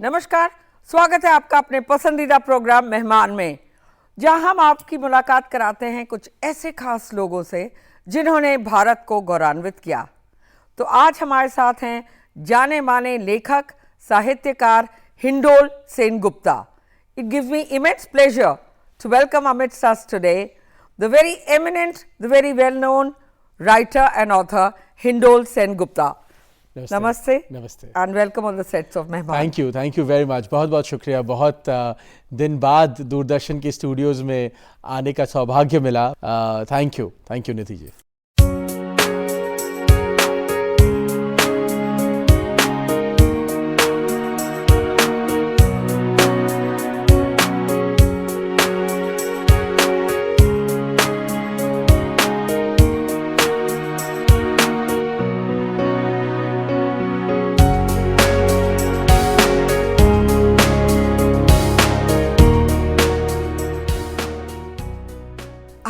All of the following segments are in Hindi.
नमस्कार, स्वागत है आपका अपने पसंदीदा प्रोग्राम मेहमान में, जहां हम आपकी मुलाकात कराते हैं कुछ ऐसे खास लोगों से जिन्होंने भारत को गौरवान्वित किया। तो आज हमारे साथ हैं जाने माने लेखक साहित्यकार indole Sengupta. It gives me immense pleasure to welcome amidst us today the very eminent, the very well-known writer and author Hindol Sengupta. Namaste. Namaste. And welcome on the sets of Mehman. Thank you very much. बहुत बहुत शुक्रिया। बहुत दिन बाद दूरदर्शन के स्टूडियोज में आने का सौभाग्य मिला। Thank you Nidhi ji.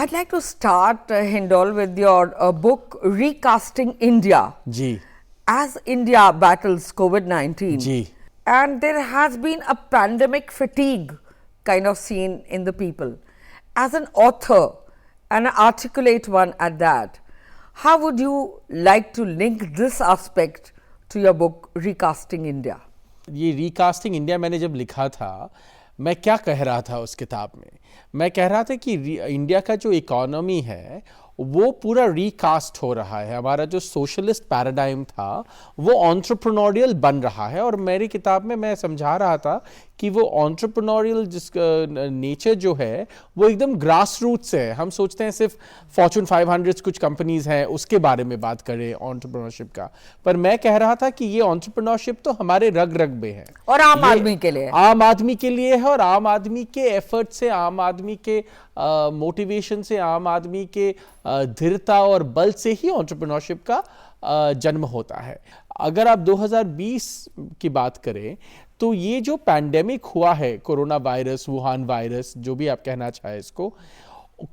I'd like to start, Hindol, with your book Recasting India. जी. As India battles COVID-19. जी. And there has been a pandemic fatigue kind of seen in the people. As an author, and an articulate one at that, how would you like to link this aspect to your book Recasting India? ये Recasting India मैंने जब लिखा था, मैं क्या कह रहा था उस किताब में? मैं कह रहा था कि इंडिया का जो इकोनॉमी है वो पूरा रिकास्ट हो रहा है। हमारा जो सोशलिस्ट पैराडाइम था वो एंटरप्रेन्योरियल बन रहा है, और मेरी किताब में मैं समझा रहा था कि वो एंटरप्रेन्योरियल जिसका नेचर जो है वो एकदम ग्रास रूट्स है। हम सोचते हैं सिर्फ फॉर्चून 500 कुछ कंपनीज हैं उसके बारे में बात करें एंटरप्रेन्योरशिप का, पर मैं कह रहा था कि ये एंटरप्रेन्योरशिप तो हमारे रग रग में है और आम आदमी के लिए, आम आदमी के लिए है, और आम आदमी के एफर्ट से, आम आदमी के मोटिवेशन से, आम आदमी के दृढ़ता और बल से ही एंटरप्रेन्योरशिप का जन्म होता है। अगर आप 2020 की बात करें तो ये जो पैंडेमिक हुआ है, कोरोना वायरस, वुहान वायरस, जो भी आप कहना चाहे इसको,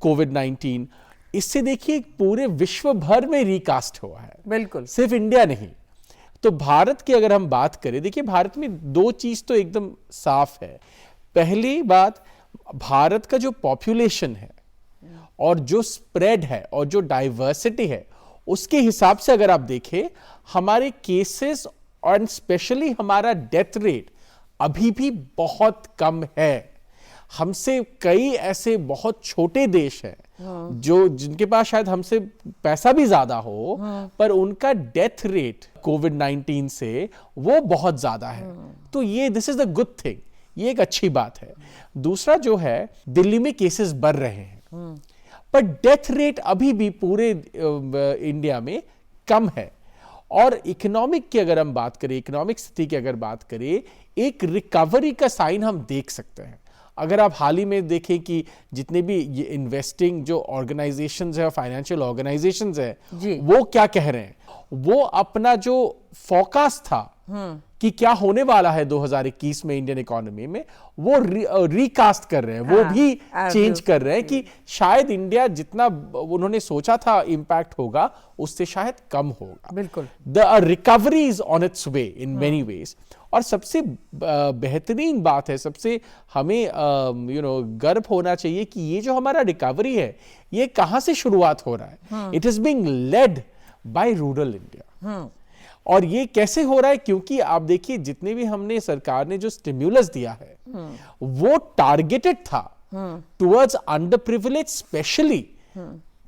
कोविड-19, इससे देखिए पूरे विश्व भर में रिकास्ट हुआ है। बिल्कुल, सिर्फ इंडिया नहीं। तो भारत की अगर हम बात करें, देखिए भारत में दो चीज तो एकदम साफ है। पहली बात, भारत का जो पॉपुलेशन है और जो स्प्रेड है और जो डाइवर्सिटी है, उसके हिसाब से अगर आप देखें, हमारे केसेस और स्पेशली हमारा डेथ रेट अभी भी बहुत कम है। हमसे कई ऐसे बहुत छोटे देश हैं जो जिनके पास शायद हमसे पैसा भी ज्यादा हो, पर उनका डेथ रेट कोविड-19 से वो बहुत ज्यादा है। तो ये this is the good thing, ये एक अच्छी बात है। दूसरा जो है, दिल्ली में केसेस बढ़ रहे हैं, पर डेथ रेट अभी भी पूरे इंडिया में कम है। और इकोनॉमिक की अगर हम बात करें, इकोनॉमिक स्थिति की अगर बात करें, एक रिकवरी का साइन हम देख सकते हैं। अगर आप हाल ही में देखें कि जितने भी ये इन्वेस्टिंग जो ऑर्गेनाइजेशंस है, फाइनेंशियल ऑर्गेनाइजेशंस है, वो क्या कह रहे हैं, वो अपना जो फोरकास्ट था कि क्या होने वाला है 2021 में इंडियन इकोनॉमी में, वो रिकास्ट कर रहे हैं। वो भी चेंज कर रहे हैं कि शायद इंडिया जितना उन्होंने सोचा था इंपैक्ट होगा, उससे शायद कम होगा। बिल्कुल, the recovery is on it's way in many ways. और सबसे बेहतरीन बात है, सबसे हमें गर्व होना चाहिए कि ये जो हमारा रिकवरी है, ये कहां से शुरुआत हो रहा है? It is being led by rural India. और ये कैसे हो रहा है? क्योंकि आप देखिए, जितने भी हमने, सरकार ने जो स्टिम्युलस दिया है, वो टारगेटेड था टुवर्ड्स अंडर प्रिविलेज, स्पेशली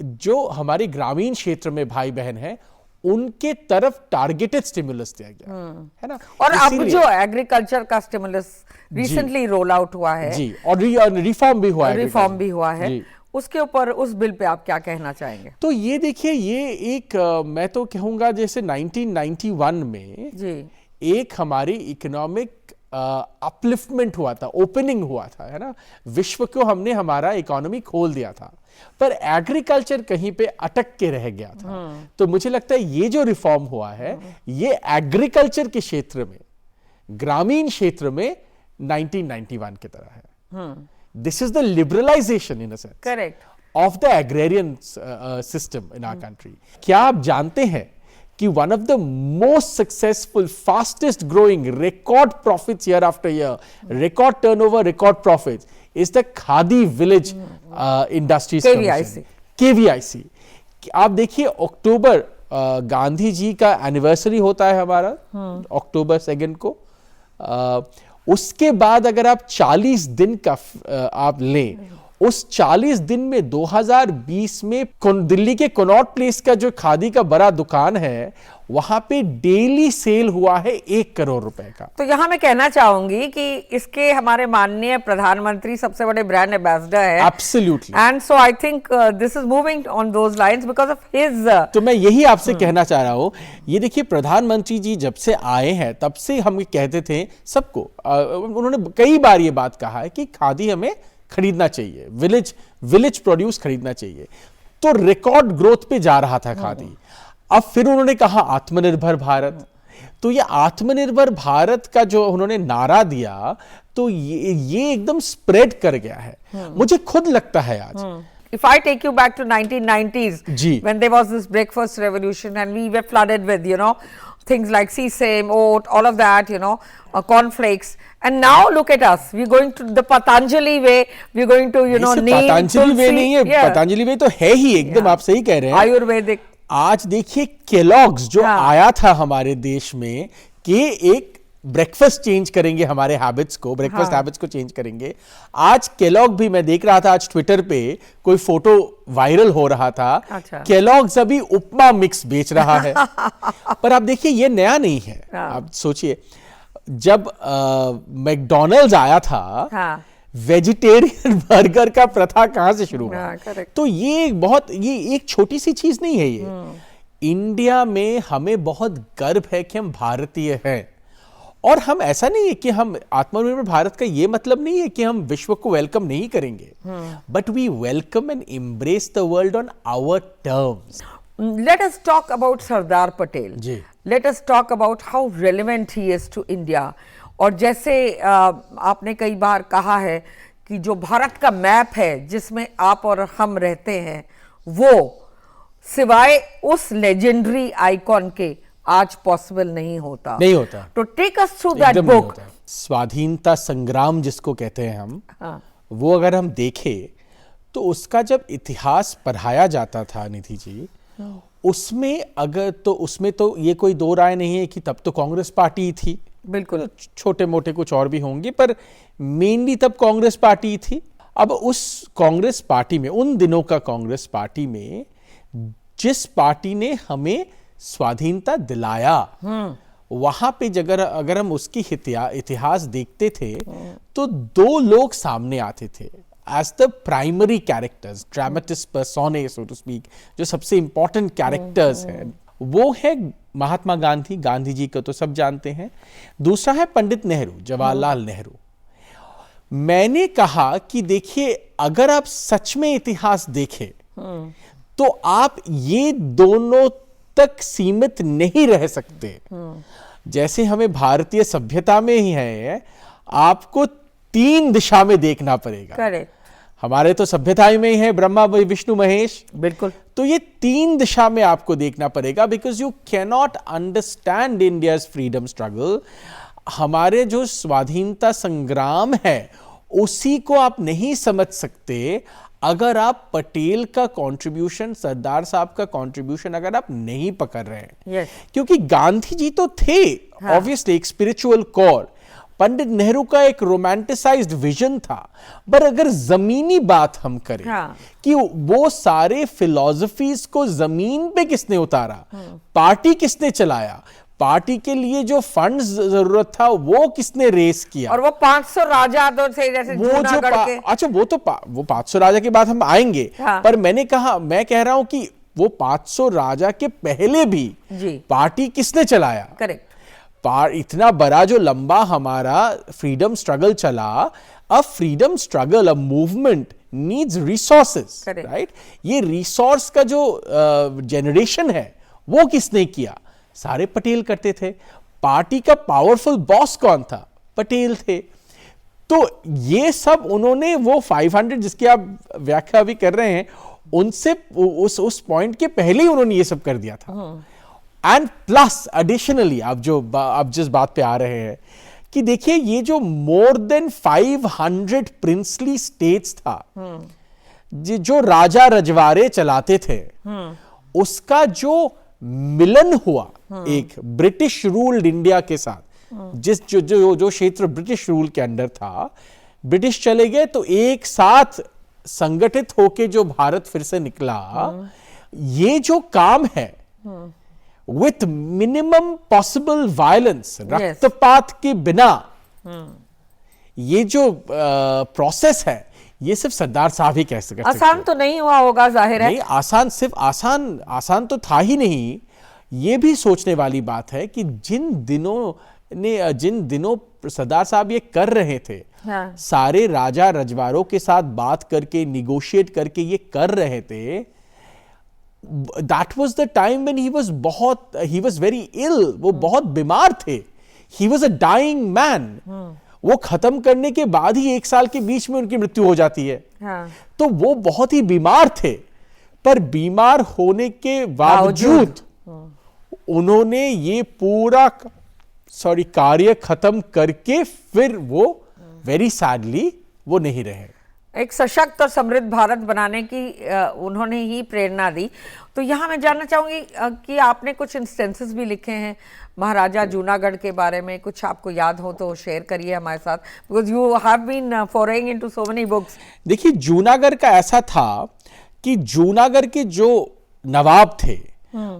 जो हमारे ग्रामीण क्षेत्र में भाई बहन हैं, उनके तरफ टारगेटेड स्टिमुलस दिया गया है ना। और अब जो एग्रीकल्चर का स्टिमुलस रिसेंटली रोल आउट हुआ है जी, और रिफॉर्म भी हुआ है, उसके ऊपर, उस बिल पे आप क्या कहना चाहेंगे? तो ये देखिए, ये एक मैं तो कहूंगा जैसे 1991 में जी एक हमारी इकोनॉमिक अपलिफ्टमेंट हुआ था, ओपनिंग हुआ था, है ना। विश्व को हमने हमारा इकोनॉमी खोल दिया था, पर एग्रीकल्चर कहीं पे अटक के रह गया था। तो मुझे लगता है ये जो रिफॉर्म हुआ है, ये एग्रीकल्चर के क्षेत्र में, ग्रामीण क्षेत्र में 1991 की तरह है। This is the liberalisation in a sense, correct, of the agrarian system in our country. क्या आप जानते हैं कि one of the most successful, fastest growing, record profits year after year, record turnover, record profits is the Khadi village industries KVIC। KVIC। आप देखिए अक्टूबर गांधी जी का एनिवर्सरी होता है हमारा, अक्टूबर 2 को। उसके बाद अगर आप 40 दिन का आप लें, उस 40 दिन में 2020 में दिल्ली के कनॉट प्लेस का जो खादी का बड़ा दुकान है, वहां पे डेली सेल हुआ है 1 करोड़ रुपए का। तो यहां मैं कहना चाहूंगी कि इसके हमारे माननीय प्रधानमंत्री सबसे बड़े ब्रांड एम्बेसडर है। Absolutely. And so I think this is moving on those lines because of his. तो मैं यही आपसे कहना चाह रहा हूं, ये देखिए प्रधानमंत्री जी जब से आए हैं तब से हम कहते थे सबको, उन्होंने कई बार ये बात कहा है कि खादी हमें खरीदना चाहिए, विलेज प्रोड्यूस खरीदना चाहिए। तो रिकॉर्ड ग्रोथ पे जा रहा था खादी। अब फिर उन्होंने कहा आत्मनिर्भर भारत। तो ये आत्मनिर्भर भारत का जो उन्होंने नारा दिया, तो ये एकदम स्प्रेड कर गया है। मुझे खुद लगता है आज, If I take you back to 1990s, ji. when there was this breakfast revolution and we were flooded with, things like sesame, oat, all of that, cornflakes. And now look at us. We're going to the Patanjali way. We're going to, neem, Patanjali वे नहीं है, yeah, पतंजलि वे तो है ही एकदम, आप सही कह रहे हैं। Ayurvedic. आज देखिए केलॉग्स जो आया था हमारे देश में कि एक ब्रेकफास्ट चेंज करेंगे हमारे हैबिट्स को, ब्रेकफास्ट हैबिट्स को चेंज करेंगे। आज केलॉग भी, मैं देख रहा था आज ट्विटर पे कोई फोटो वायरल हो रहा था, अच्छा। केलॉग्स अभी उपमा मिक्स बेच रहा है। पर आप देखिए ये नया नहीं है। आप सोचिए जब मैकडॉनल्ड्स आया था, वेजिटेरियन बर्गर का प्रथा कहां से शुरू हुआ? तो ये एक छोटी सी चीज नहीं है ये। इंडिया में हमें बहुत गर्व है कि हम भारतीय हैं। और हम ऐसा नहीं है कि हम आत्मनिर्भर भारत का ये मतलब नहीं है कि हम विश्व को वेलकम नहीं करेंगे, but we welcome and embrace the world on our terms. Let us talk about Sardar Patel. जी। Let us talk about how relevant he is to India. और जैसे आपने कई बार कहा है कि जो भारत का मैप है जिसमें आप और हम रहते हैं, वो सिवाय उस लेजेंडरी आइकॉन के आज पॉसिबल नहीं होता। तो take us through that book. स्वाधीनता संग्राम जिसको कहते हैं हम, वो अगर हम देखें तो उसका जब इतिहास पढ़ाया जाता था निधि जी, उसमें तो ये कोई दो राय नहीं है कि तब तो कांग्रेस पार्टी थी। बिल्कुल, छोटे मोटे कुछ और भी होंगे, पर मेनली तब कांग्रेस पार्टी थी। अब उस कांग्रेस पार्टी में, उन दिनों का कांग्रेस पार्टी में, जिस पार्टी ने हमें स्वाधीनता दिलाया, वहां पे अगर हम उसकी इतिहास देखते थे तो 2 लोग सामने आते थे as the primary characters, dramatis personae so to speak, जो सबसे इंपॉर्टेंट कैरेक्टर्स हैं। वो है महात्मा गांधी, गांधी जी को तो सब जानते हैं। दूसरा है पंडित नेहरू, जवाहरलाल नेहरू। मैंने कहा कि देखिए अगर आप सच में इतिहास देखें तो आप ये दोनों तक सीमित नहीं रह सकते। जैसे हमें भारतीय सभ्यता में ही है, आपको 3 दिशा में देखना पड़ेगा। करेक्ट। हमारे तो सभ्यता में ही है ब्रह्मा विष्णु महेश। बिल्कुल। तो ये 3 दिशा में आपको देखना पड़ेगा, because you can not understand India's freedom struggle. हमारे जो स्वाधीनता संग्राम है उसी को आप नहीं समझ सकते अगर आप पटेल का कंट्रीब्यूशन, सरदार साहब का कंट्रीब्यूशन अगर आप नहीं पकड़ रहे हैं। क्योंकि गांधी जी तो थे ऑब्वियसली एक स्पिरिचुअल कोर, पंडित नेहरू का एक रोमांटिसाइज्ड विजन था, पर अगर जमीनी बात हम करें कि वो सारे फिलॉसफीज को जमीन पे किसने उतारा, पार्टी किसने चलाया, पार्टी के लिए जो फंड्स जरूरत था वो किसने रेस किया, और वो 500 राजा तो थे जैसे जूनागढ़ के। अच्छा वो 500 राजा के बाद हम आएंगे, पर मैं कह रहा हूं कि वो 500 राजा के पहले भी पार्टी किसने चलाया। करेक्ट। इतना बड़ा जो लंबा हमारा फ्रीडम स्ट्रगल चला, a freedom struggle, a movement needs resources, right. ये रिसोर्स का जो जनरेशन है वो किसने किया? सारे पटेल करते थे। पार्टी का पावरफुल बॉस कौन था? पटेल थे। तो ये सब उन्होंने वो 500 जिसकी आप व्याख्या भी कर रहे हैं, उनसे उस पॉइंट के पहले ही उन्होंने ये सब कर दिया था। एंड प्लस एडिशनली आप जिस बात पे आ रहे हैं कि देखिए ये जो मोर देन 500 प्रिंसली स्टेट्स था जो राजा रजवाड़े चलाते थे, उसका जो मिलन हुआ एक ब्रिटिश रूल्ड इंडिया के साथ, जिस जो क्षेत्र ब्रिटिश रूल के अंडर था, ब्रिटिश चले गए तो एक साथ संगठित होके जो भारत फिर से निकला, ये जो काम है विथ मिनिमम पॉसिबल वायलेंस, रक्तपात के बिना ये जो प्रोसेस है, ये सिर्फ सरदार साहब ही कह सकते हैं। आसान तो नहीं हुआ होगा, जाहिर है। नहीं, आसान तो था ही नहीं। ये भी सोचने वाली बात है कि जिन दिनों सरदार साहब ये कर रहे थे, हाँ। सारे राजा रजवाड़ों के साथ बात करके, निगोशिएट करके ये कर रहे थे, that was the time when he was very ill, वो बहुत बीमार थे, he was a dying man। वो खत्म करने के बाद ही 1 साल के बीच में उनकी मृत्यु हो जाती है। हाँ। तो वो बहुत ही बीमार थे, पर बीमार होने के बावजूद उन्होंने ये पूरा कार्य खत्म करके फिर वो वेरी सैडली वो नहीं रहे। एक सशक्त और समृद्ध भारत बनाने की उन्होंने ही प्रेरणा दी। तो यहाँ मैं जानना चाहूंगी कि आपने कुछ इंस्टेंसेस भी लिखे हैं महाराजा जूनागढ़ के बारे में, कुछ आपको याद हो तो शेयर करिए हमारे साथ, because you have been foraying into so many books. देखिए, जूनागढ़ का ऐसा था कि जूनागढ़ के जो नवाब थे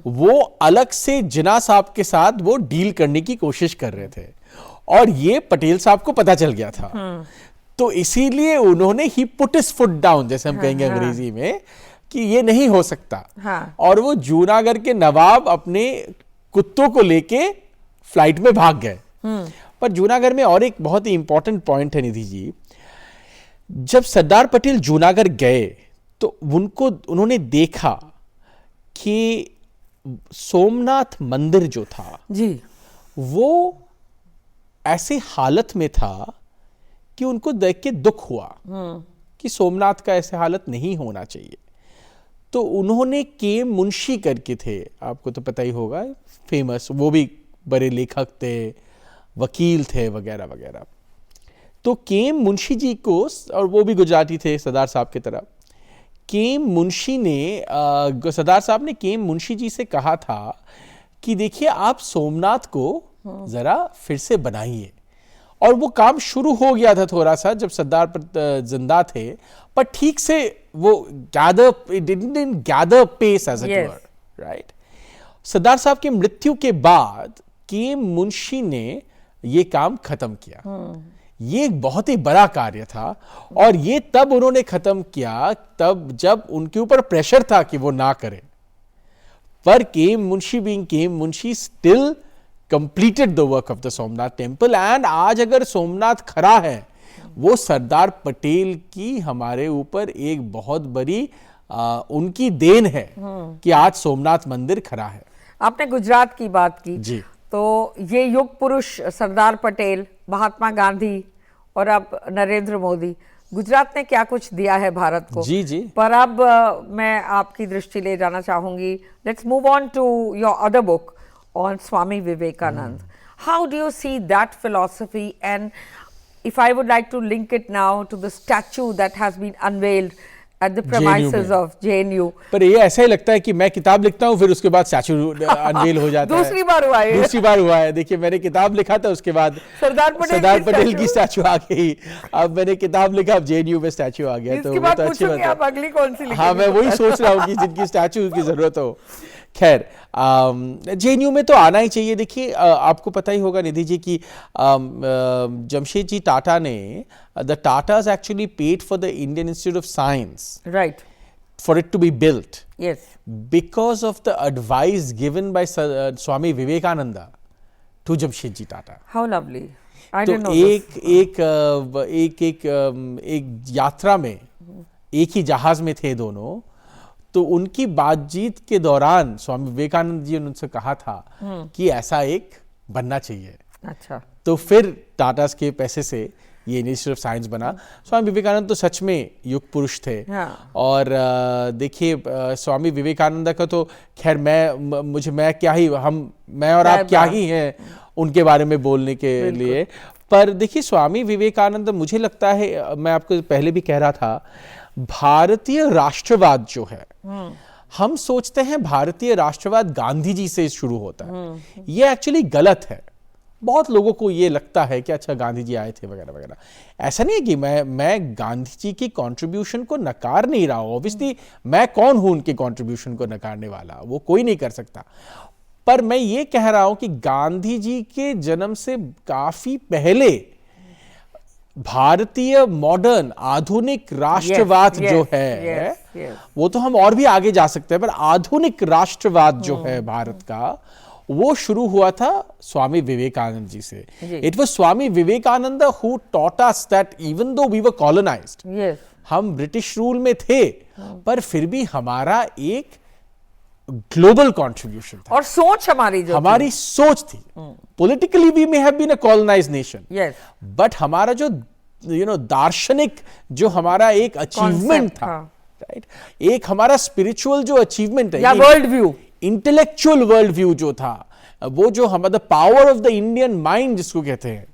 वो अलग से जिन्ना साहब के साथ वो डील करने की कोशिश कर रहे थे, और ये पटेल साहब को पता चल गया था। तो इसीलिए उन्होंने ही पुट हिज फुट डाउन, जैसे हम कहेंगे अंग्रेजी में, कि ये नहीं हो सकता। और वो जूनागढ़ के नवाब अपने कुत्तों को लेके फ्लाइट में भाग गए। पर जूनागढ़ में और एक बहुत ही इंपॉर्टेंट पॉइंट है निधि जी, जब सरदार पटेल जूनागढ़ गए तो उन्होंने देखा कि सोमनाथ मंदिर जो था जी, वो ऐसे हालत में था कि उनको देख के दुख हुआ कि सोमनाथ का ऐसे हालत नहीं होना चाहिए। तो उन्होंने के मुंशी करके थे, आपको तो पता ही होगा, फेमस, वो भी बड़े लेखक थे, वकील थे वगैरह वगैरह। तो के मुंशी जी को, और वो भी गुजराती थे सरदार साहब की तरह, सरदार साहब ने के मुंशी जी से कहा था कि देखिए आप सोमनाथ को जरा फिर से बनाइए। और वो काम शुरू हो गया था थोड़ा सा जब सरदार जिंदा थे, पर ठीक से वो gather pace as it were, right. Sardar साहब की मृत्यु के बाद के मुंशी ने ये काम खत्म किया। ये एक बहुत ही बड़ा कार्य था, और ये तब उन्होंने खत्म किया तब जब उनके ऊपर प्रेशर था कि वो ना करें। पर के मुंशी बीइंग के Munshi still completed the work of the Somnath temple. And आज अगर सोमनाथ खड़ा है, वो सरदार पटेल की हमारे ऊपर एक बहुत बड़ी उनकी देन है कि आज सोमनाथ मंदिर खड़ा है। आपने गुजरात की बात की जी, तो ये युग पुरुष सरदार पटेल, महात्मा गांधी और अब नरेंद्र मोदी, गुजरात ने क्या कुछ दिया है भारत को। जी जी। पर अब मैं आपकी दृष्टि ले जाना चाहूंगी, let's move on to your other book on Swami Vivekanand. How do you see that philosophy? And if I would like to link it now to the statue that has been unveiled at the premises of JNU. पर ये ऐसा ही लगता है कि मैं किताब लिखता हूँ फिर उसके बाद स्टैचू अनवेल हो जाता है। दूसरी बार हुआ है। देखिए, मैंने किताब लिखा था, उसके बाद सरदार पटेल की स्टैचू आ गई। अब मैंने किताब लिखा, अब JNU में स्टैचू आ गया। तो वो तो अच्छी बात है। आप अगली कौन सी लिखेंगे? हाँ, मैं वही सोच रहा हूँ कि जिनकी स्टैचू की जरूरत हो। खैर, JNU में तो आना ही चाहिए। देखिए, आपको पता ही होगा निधि जी की जमशेदजी टाटा ने, the Tatas actually paid for the Indian Institute of Science, right, for it to be built, yes, because of the advice given by Swami Vivekananda to Jamshedji Tata. How lovely. I तो didn't know एक यात्रा में एक ही जहाज में थे दोनों। तो उनकी बातचीत के दौरान स्वामी विवेकानंद जी ने उनसे कहा था कि ऐसा एक बनना चाहिए। अच्छा। तो फिर टाटा के पैसे से ये इंस्टीट्यूट ऑफ साइंस बना। स्वामी विवेकानंद तो सच में युग पुरुष थे। हाँ। और देखिए स्वामी विवेकानंद का तो खैर मैं क्या ही, मैं और आप क्या ही हैं उनके बारे में बोलने के लिए। पर देखिए स्वामी विवेकानंद, मुझे लगता है, मैं आपको पहले भी कह रहा था, भारतीय राष्ट्रवाद जो है, हम सोचते हैं भारतीय राष्ट्रवाद गांधी जी से शुरू होता है। ये एक्चुअली गलत है। बहुत लोगों को ये लगता है कि अच्छा गांधी जी आए थे वगैरह वगैरह। ऐसा नहीं है कि मैं गांधी जी की कंट्रीब्यूशन को नकार नहीं रहा हूं। ऑब्वियसली मैं कौन हूं उनके कंट्रीब्यूशन को नकारने वाला, वो कोई नहीं कर सकता। पर मैं ये कह रहा हूं कि गांधी जी के जन्म से काफी पहले भारतीय मॉडर्न आधुनिक राष्ट्रवाद जो है, वो तो हम और भी आगे जा सकते हैं, पर आधुनिक राष्ट्रवाद जो है भारत का, वो शुरू हुआ था स्वामी विवेकानंद जी से। It was Swami Vivekanand who taught us that even though we were colonised, हम ब्रिटिश रूल में थे, पर फिर भी हमारा एक ग्लोबल कंट्रीब्यूशन था और सोच हमारी सोच थी। Politically we may have been a colonised nation, but हमारा जो दार्शनिक जो हमारा एक अचीवमेंट था, राइट, एक हमारा स्पिरिचुअल जो अचीवमेंट है, या world view, intellectual world view जो था, वो जो हमारा power of the Indian mind जिसको कहते हैं,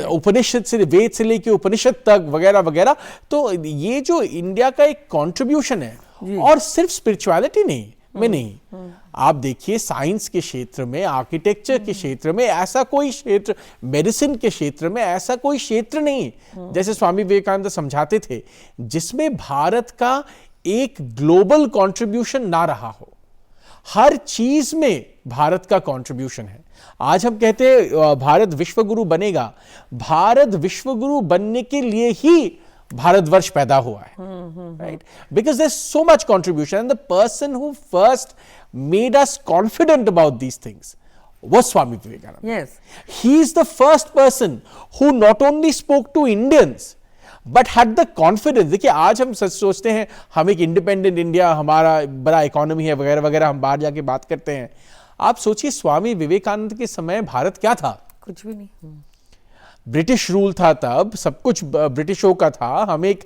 उपनिषद से, वेद से लेके उपनिषद तक वगैरह वगैरह, तो ये जो इंडिया का एक कंट्रीब्यूशन है, और सिर्फ स्पिरिचुअलिटी नहीं, आप देखिए साइंस के क्षेत्र में, आर्किटेक्चर के क्षेत्र में ऐसा कोई क्षेत्र, मेडिसिन के क्षेत्र में ऐसा कोई क्षेत्र नहीं, जैसे स्वामी विवेकानंद समझाते थे, जिसमें भारत का एक ग्लोबल कंट्रीब्यूशन ना रहा हो। हर चीज में भारत का कंट्रीब्यूशन है। आज हम कहते हैं भारत विश्वगुरु बनेगा, भारत विश्वगुरु बनने के लिए ही भारतवर्ष पैदा हुआ है, right, because there is so much contribution, and the person who first made us confident about these things was Swami Vivekananda. Yes. He is the first person who not only spoke to Indians but had the confidence. देखिए आज हम सोचते हैं हम एक इंडिपेंडेंट इंडिया, हमारा बड़ा इकोनॉमी है वगैरह वगैरह, हम बाहर जाके बात करते हैं। आप सोचिए स्वामी विवेकानंद के समय भारत क्या था? कुछ भी नहीं। ब्रिटिश रूल था तब, सब कुछ ब्रिटिशों का था, हम एक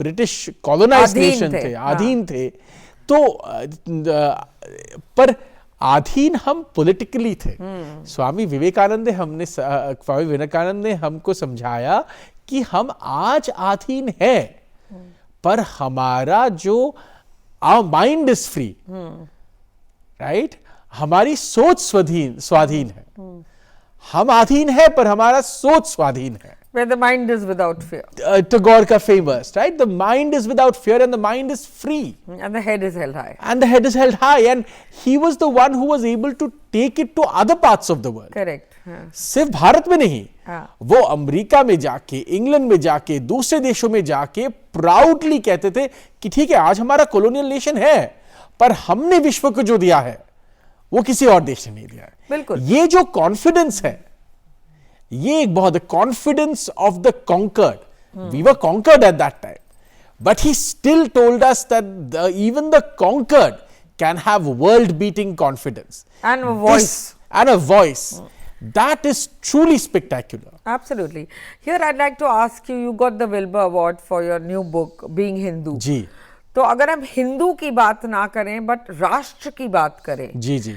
ब्रिटिश कॉलोनाइज्ड नेशन थे, अधीन थे। तो पर आधीन हम पॉलिटिकली थे। स्वामी विवेकानंद ने हमको समझाया कि हम आज आधीन है, पर हमारा जो our mind is free, right, हमारी सोच स्वाधीन है। हम आधीन है पर हमारा सोच स्वाधीन है। Where the mind is without fear. Tagore ka famous, right? The mind is without fear and the mind is free. And the head is held high. And the head is held high. And he was the one who was able to take it to other parts of the world. Correct. सिर्फ भारत में नहीं, वो अमेरिका में जाके, इंग्लैंड में जाके, दूसरे देशों में जाके प्राउडली कहते थे कि ठीक है आज हमारा कॉलोनियल नेशन है, पर हमने विश्व को जो दिया है वो किसी और देश ने नहीं दिया है। बिल्कुल। ये जो कॉन्फिडेंस है, ये एक बहुत confidence of the conquered, we were conquered at that time, but he still told us that even the conquered can have world beating confidence and a voice. And a voice that is truly spectacular. Absolutely. Here I'd like to ask you, you got the Wilbur Award for your new book Being Hindu. जी। तो अगर हम हिंदू की बात ना करें बट राष्ट्र की बात करें, जी जी,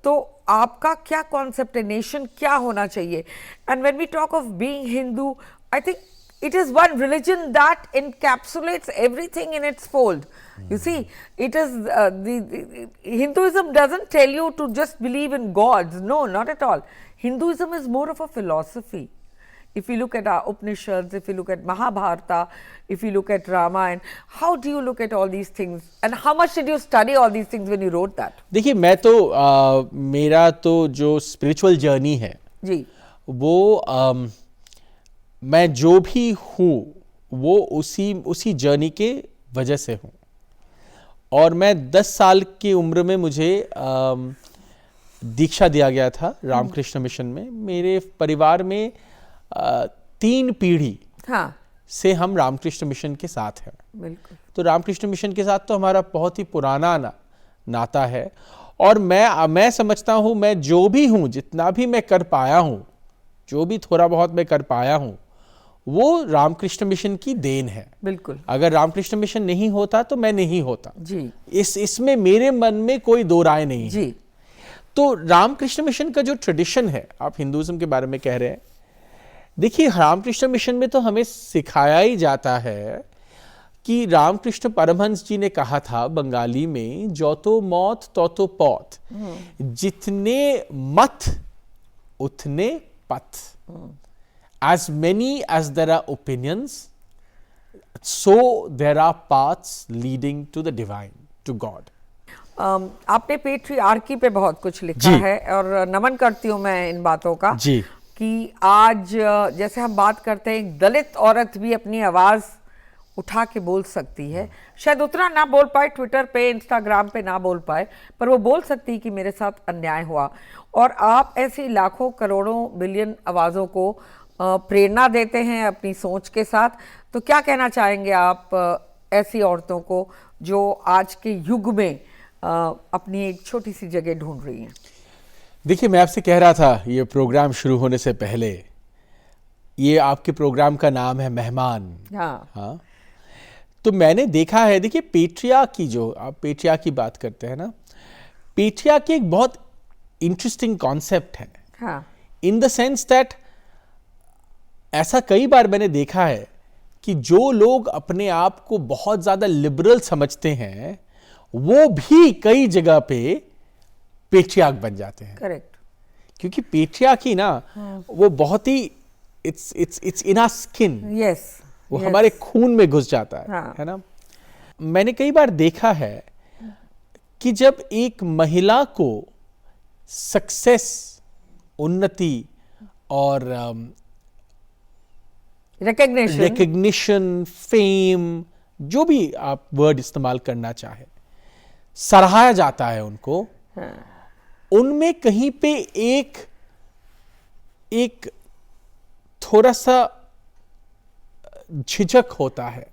तो आपका क्या कॉन्सेप्ट है, नेशन क्या होना चाहिए? And when we talk of being Hindu, I think it is one religion that encapsulates everything in its fold. You see, it is the Hinduism doesn't tell you to just believe in gods. No, not at all. Hinduism is more of a philosophy. If you look at our Upanishads, if you look at Mahabharata, if you look at Ramayana, how do you look at all these things? And how much did you study all these things when you wrote that? देखिए मैं तो मेरा तो जो स्पिरिचुअल जर्नी है जी, वो मैं जो भी हूँ वो उसी जर्नी के वजह से हूँ। और मैं 10 साल की उम्र में मुझे दीक्षा दिया गया था रामकृष्ण मिशन में। मेरे परिवार में 3 पीढ़ी से हम रामकृष्ण मिशन के साथ हैं। बिल्कुल। तो रामकृष्ण मिशन के साथ तो हमारा बहुत ही पुराना नाता है। और मैं समझता हूँ मैं जो भी हूँ, जितना भी मैं कर पाया हूँ, जो भी थोड़ा बहुत मैं कर पाया हूं वो रामकृष्ण मिशन की देन है। बिल्कुल। अगर रामकृष्ण मिशन नहीं होता तो मैं नहीं होता जी। इसमें मेरे मन में कोई दो राय नहीं है। जी। तो रामकृष्ण मिशन का जो ट्रेडिशन है, आप हिंदुइज्म के बारे में कह रहे हैं, देखिए रामकृष्ण मिशन में तो हमें सिखाया ही जाता है कि रामकृष्ण परमहंस जी ने कहा था बंगाली में, जो तो मौत तो पौत, जितने मत उतने पथ, as many as there are opinions, so there are paths leading to the divine, to God. आपने पेट्रियार्की पे बहुत कुछ लिखा जी। है और नमन करती हूँ मैं इन बातों का जी। कि आज जैसे हम बात करते हैं एक दलित औरत भी अपनी आवाज़ उठा के बोल सकती है, शायद उतना ना बोल पाए, ट्विटर पे इंस्टाग्राम पे ना बोल पाए, पर वो बोल सकती है कि मेरे साथ अन्याय हुआ। और आप ऐसी लाखों करोड़ों बिलियन आवाज़ों को प्रेरणा देते हैं अपनी सोच के साथ। तो क्या कहना चाहेंगे आप ऐसी औरतों को जो आज के युग में अपनी एक छोटी सी जगह ढूंढ रही हैं? देखिए, मैं आपसे कह रहा था ये प्रोग्राम शुरू होने से पहले, ये आपके प्रोग्राम का नाम है मेहमान। हाँ। तो मैंने देखा है, देखिए पेट्रियार्की, जो आप पेट्रियार्की की बात करते हैं ना, पेट्रियार्की एक बहुत इंटरेस्टिंग कॉन्सेप्ट है। हाँ। इन द सेंस दैट ऐसा कई बार मैंने देखा है कि जो लोग अपने आप को बहुत ज्यादा लिबरल समझते हैं वो भी कई जगह पे पेट्रियार्क बन जाते हैं। करेक्ट। क्योंकि पेट्रियार्की ना वो बहुत ही it's in our skin. Yes. वो हमारे खून में घुस जाता है। हाँ। है ना। मैंने कई बार देखा है कि जब एक महिला को सक्सेस, उन्नति और रिकग्निशन, फेम, जो भी आप वर्ड इस्तेमाल करना चाहे, सराहाया जाता है उनको। हाँ। उनमें कहीं पे एक थोड़ा सा झिझक होता है।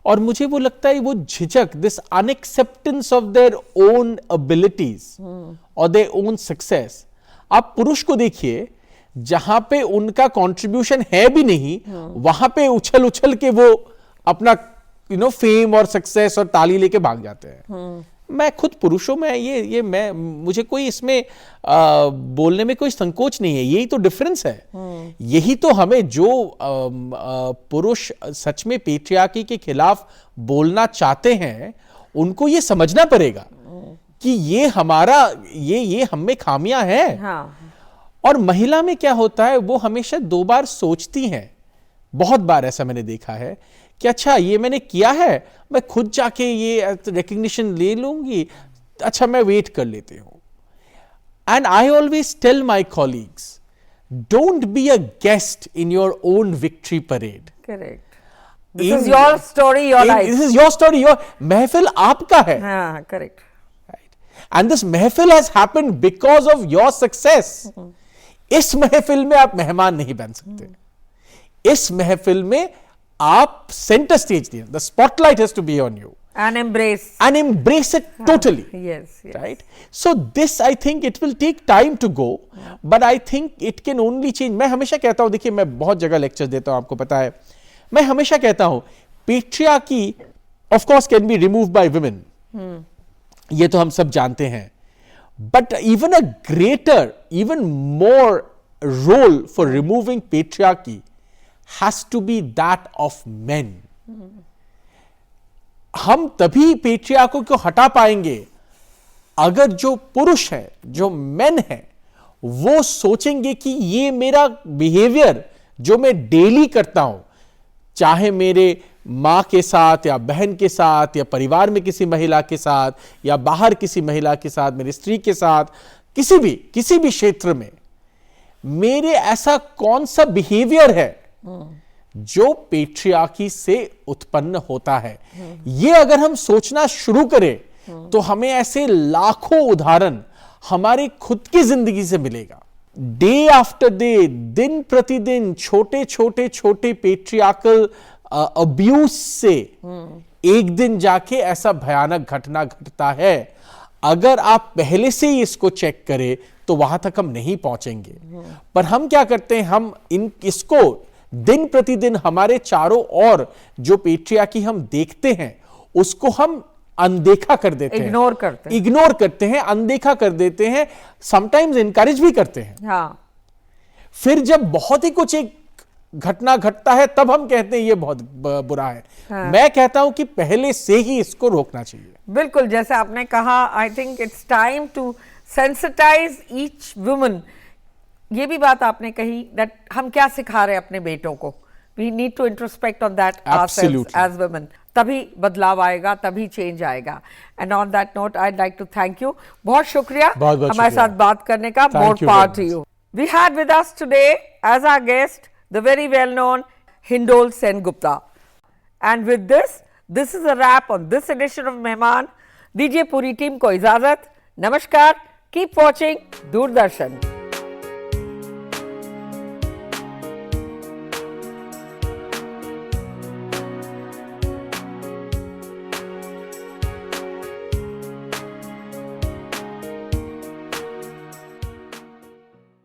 और मुझे वो लगता है वो झिझक, this unacceptance of their own abilities और देयर ओन सक्सेस। आप पुरुष को देखिए, जहां पे उनका कंट्रीब्यूशन है भी नहीं, वहां पे उछल उछल के वो अपना फेम और सक्सेस और ताली लेके भाग जाते हैं। मैं खुद पुरुषों में मैं मुझे कोई इसमें बोलने में कोई संकोच नहीं है। यही तो डिफरेंस है। यही तो हमें, जो पुरुष सच में पेट्रियार्की के खिलाफ बोलना चाहते हैं, उनको ये समझना पड़ेगा कि ये हमारा ये हम में खामियां हैं। हाँ। और महिला में क्या होता है, वो हमेशा दो बार सोचती हैं। बहुत बार ऐसा मैंने देखा है कि अच्छा ये मैंने किया है, मैं खुद जाके ये रिकग्निशन ले लूंगी, अच्छा मैं वेट कर लेती हूं। And I always tell my colleagues, don't be a guest in your own victory parade. Correct. This is your story, your life. This is your story, your महफिल आपका है। हाँ, करेक्ट। एंड दिस महफिल has happened because of your success. इस महफिल में आप मेहमान नहीं बन सकते। इस महफिल में आप सेंटर स्टेज दिए, the spotlight has to be on you and embrace it totally. Yes. Right. So this, I think it will take time to go, but I think it can only change. मैं हमेशा कहता हूं, देखिए मैं बहुत जगह लेक्चर देता हूं, आपको पता है, मैं हमेशा कहता हूं patriarchy of course can be removed by women. ये तो हम सब जानते हैं, but even a greater, even more role for removing patriarchy has to be that of men. हम तभी पेट्रियार्की को हटा पाएंगे अगर जो पुरुष है, जो मेन है, वो सोचेंगे कि ये मेरा बिहेवियर जो मैं डेली करता हूं, चाहे मेरे मां के साथ या बहन के साथ या परिवार में किसी महिला के साथ या बाहर किसी महिला के साथ, मेरी स्त्री के साथ, किसी भी क्षेत्र में मेरे ऐसा कौन सा बिहेवियर है जो पेट्रियार्की से उत्पन्न होता है। ये अगर हम सोचना शुरू करें तो हमें ऐसे लाखों उदाहरण हमारे खुद की जिंदगी से मिलेगा। डे आफ्टर डे, दिन प्रतिदिन छोटे छोटे पेट्रियार्कल अब्यूज से एक दिन जाके ऐसा भयानक घटना घटता है। अगर आप पहले से ही इसको चेक करें तो वहां तक हम नहीं पहुंचेंगे। पर हम क्या करते हैं, हम इसको दिन प्रतिदिन हमारे चारों ओर जो पेट्रियार्की हम देखते हैं उसको हम अनदेखा कर देते हैं, इग्नोर करते हैं, अनदेखा कर देते हैं, समटाइम्स इनकरेज भी करते हैं। हाँ। फिर जब बहुत ही कुछ एक घटना घटता है तब हम कहते हैं ये बहुत बुरा है। हाँ। मैं कहता हूं कि पहले से ही इसको रोकना चाहिए। बिल्कुल, जैसे आपने कहा, I think it's time to sensitise each woman. ये भी बात आपने कही दैट हम क्या सिखा रहे हैं अपने बेटों को, we need to introspect on that ourselves as women, तभी बदलाव आएगा, तभी चेंज आएगा। And on that note I like to thank you, बहुत शुक्रिया हमारे साथ बात करने का। More power to you. We had with us today as our guest the very well known Hindol Sengupta. And with this is a wrap on this edition of Mehman. दीजिए पूरी टीम को इजाजत। नमस्कार, keep watching दूरदर्शन।